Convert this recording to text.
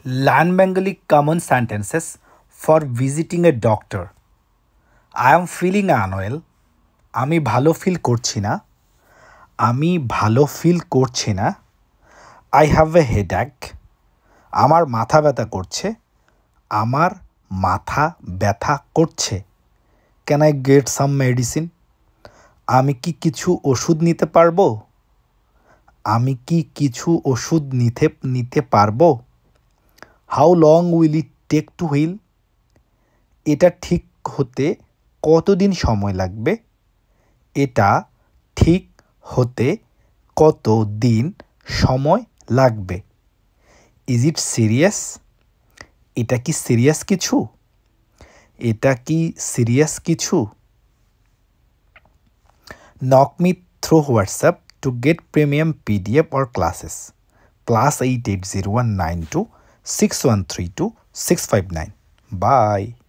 Learn Bengali common sentences for visiting a doctor. I am feeling unwell. আমি ভালো feel করছি না। আমি ভালো ফিল করছি না। I have a headache. আমার মাথা ব্যথা করছে। আমার মাথা ব্যথা করছে। Can I get some medicine? আমি কি কিছু ওষুধ নিতে পারবো? আমি কি কিছু ওষুধ নিতে পারবো? How long will it take to heal? এটা ঠিক হতে কতদিন সময় লাগবে? এটা ঠিক হতে কতদিন সময় লাগবে? Is it serious? এটা কি সিরিয়াস কিছু? এটা কি সিরিয়াস কিছু? Knock me through WhatsApp to get premium PDF or classes. +880192 6132 659. Bye.